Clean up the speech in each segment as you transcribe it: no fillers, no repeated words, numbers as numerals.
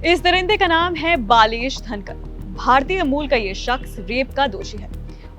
इस दरिंदे का नाम है बालेश धनकर। भारतीय मूल का ये शख्स रेप का दोषी है।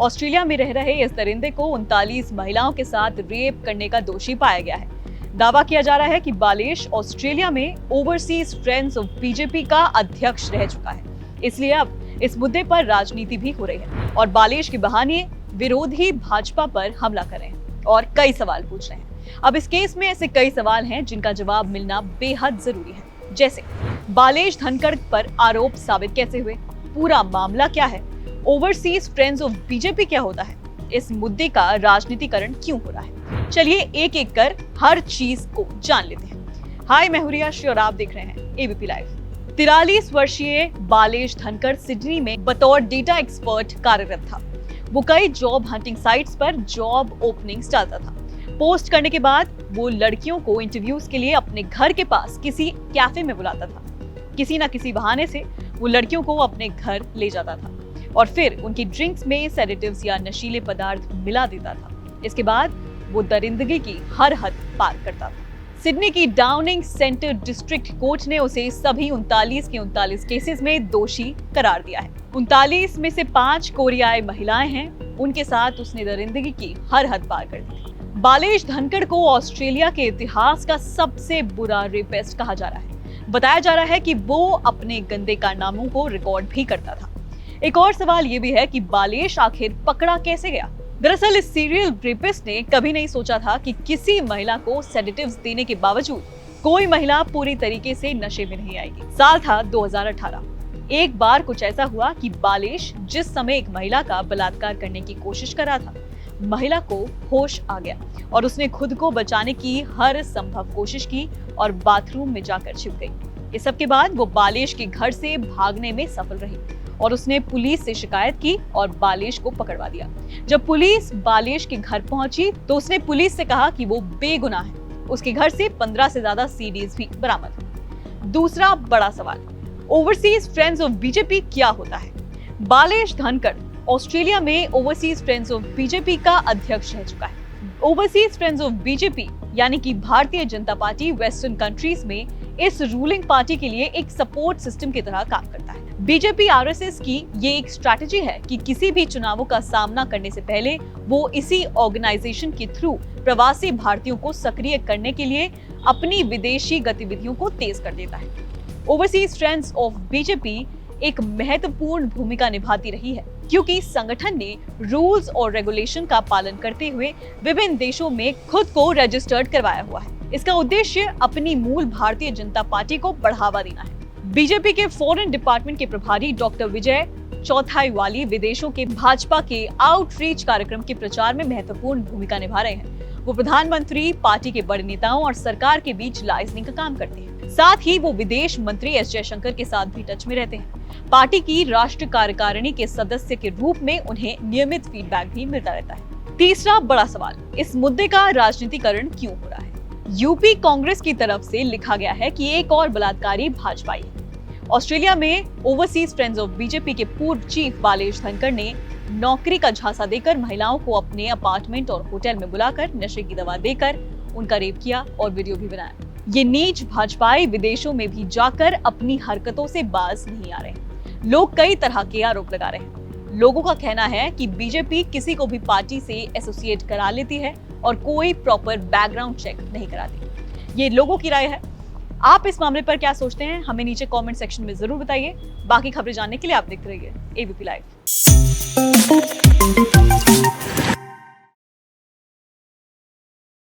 ऑस्ट्रेलिया में रह रहे इस दरिंदे को 39 महिलाओं के साथ रेप करने का दोषी पाया गया है। दावा किया जा रहा है कि बालेश ऑस्ट्रेलिया में ओवरसीज फ्रेंड्स ऑफ बीजेपी का अध्यक्ष रह चुका है, इसलिए अब इस मुद्दे पर राजनीति भी हो रही है और बालेश के बहाने विरोधी भाजपा पर हमला कर रहे हैं और कई सवाल पूछ रहे हैं। अब इस केस में ऐसे कई सवाल हैं जिनका जवाब मिलना बेहद जरूरी है, जैसे बालेश धनखड़ पर आरोप साबित कैसे हुए, पूरा मामला क्या है, ओवरसीज फ्रेंड्स ऑफ बीजेपी क्या होता है, इस मुद्दे का राजनीतिकरण क्यों हो रहा है। चलिए एक एक कर हर चीज को जान लेते हैं। हाय, मैं हुरिया श्री और आप देख रहे हैं एबीपी लाइव। 43 वर्षीय बालेश धनखड़ सिडनी में बतौर डेटा एक्सपर्ट कार्यरत था। वो कई जॉब हंटिंग साइट्स पर जॉब ओपनिंग्स डालता था। पोस्ट करने के बाद वो लड़कियों को इंटरव्यूज के लिए अपने घर के पास किसी कैफे में बुलाता था। किसी ना किसी बहाने से वो लड़कियों को अपने घर ले जाता था और फिर उनकी ड्रिंक्स में सेडेटिव्स या नशीले पदार्थ मिला देता था। इसके बाद वो दरिंदगी की हर हद पार करता था। सिडनी की डाउनिंग सेंटर डिस्ट्रिक्ट कोर्ट ने उसे सभी 39 के 39 केसेस में दोषी करार दिया है। 39 में से 5 कोरियाई महिलाएं हैं, उनके साथ उसने दरिंदगी की हर हद पार कर दी। बालेश धनखड़ को ऑस्ट्रेलिया के इतिहास का सबसे बुरा रेपिस्ट कहा जा रहा है। बताया जा रहा है कि वो अपने गंदे कारनामों को रिकॉर्ड भी करता था। एक और सवाल ये भी है कि बालेश आखिर पकड़ा कैसे गया। दरअसल इस सीरियल रेपिस्ट ने कभी नहीं सोचा था कि किसी महिला को सेडेटिव्स देने के बावजूद कोई महिला पूरी तरीके से नशे में नहीं आएगी। साल था 2018। एक बार कुछ ऐसा हुआ कि बालेश जिस समय एक महिला का बलात्कार करने की कोशिश कर रहा था, महिला को होश आ गया और उसने खुद को बचाने की हर संभव कोशिश की और बाथरूम में जाकर छिप गई। इस सब के बाद वो बालेश के घर से भागने में सफल रही और उसने पुलिस से शिकायत की और बालेश को पकड़वा दिया। जब पुलिस बालेश के घर पहुंची तो उसने पुलिस से कहा कि वो बेगुनाह है। उसके घर से 15 से ज्यादा सीडीज भी बरामद हुई। दूसरा बड़ा सवाल, ओवरसीज फ्रेंड्स ऑफ बीजेपी क्या होता है। बालेश धनखड़ ऑस्ट्रेलिया में ओवरसीज फ्रेंड्स ऑफ बीजेपी का अध्यक्ष रह चुका है। ओवरसीज फ्रेंड्स ऑफ बीजेपी यानी कि Bharatiya Janata party western countries में इस रूलिंग पार्टी के लिए एक सपोर्ट सिस्टम की तरह काम करता है। बीजेपी आरएसएस की ये एक स्ट्रैटेजी है कि किसी भी चुनावों का सामना करने से पहले वो इसी ऑर्गेनाइजेशन के थ्रू प्रवासी भारतीयों को सक्रिय करने के लिए अपनी विदेशी गतिविधियों को तेज कर देता है। ओवरसीज फ्रेंड्स ऑफ बीजेपी एक महत्वपूर्ण भूमिका निभाती रही है क्योंकि संगठन ने रूल्स और रेगुलेशन का पालन करते हुए विभिन्न देशों में खुद को रजिस्टर्ड करवाया हुआ है। इसका उद्देश्य अपनी मूल भारतीय जनता पार्टी को बढ़ावा देना है। बीजेपी के फॉरेन डिपार्टमेंट के प्रभारी डॉक्टर विजय चौथाईवाली विदेशों के भाजपा के आउटरीच कार्यक्रम के प्रचार में महत्वपूर्ण भूमिका निभा रहे हैं। वो प्रधानमंत्री, पार्टी के बड़े नेताओं और सरकार के बीच लाइजनिंग का काम करते हैं। साथ ही वो विदेश मंत्री एस जयशंकर के साथ भी टच में रहते हैं। पार्टी की राष्ट्रीय कार्यकारिणी के सदस्य के रूप में उन्हें नियमित फीडबैक भी मिलता रहता है। तीसरा बड़ा सवाल, इस मुद्दे का राजनीतिकरण क्यों हो रहा है। यूपी कांग्रेस की तरफ से लिखा गया है कि एक और बलात्कारी भाजपाई है। ऑस्ट्रेलिया में ओवरसीज फ्रेंड्स ऑफ बीजेपी के पूर्व चीफ बालेश धनखड़ ने नौकरी का झांसा देकर महिलाओं को अपने अपार्टमेंट और होटल में बुलाकर नशे की दवा देकर उनका रेप किया और वीडियो भी बनाया। ये नीच भाजपाई विदेशों में भी जाकर अपनी हरकतों से बाज नहीं आ रहे। लोग कई तरह के आरोप लगा रहे हैं। लोगों का कहना है कि बीजेपी किसी को भी पार्टी से एसोसिएट करा लेती है और कोई प्रॉपर बैकग्राउंड चेक नहीं कराती। ये लोगों की राय है। आप इस मामले पर क्या सोचते हैं, हमें नीचे कमेंट सेक्शन में जरूर बताइए। बाकी खबरें जानने के लिए आप देखते रहिए एबीपी लाइव।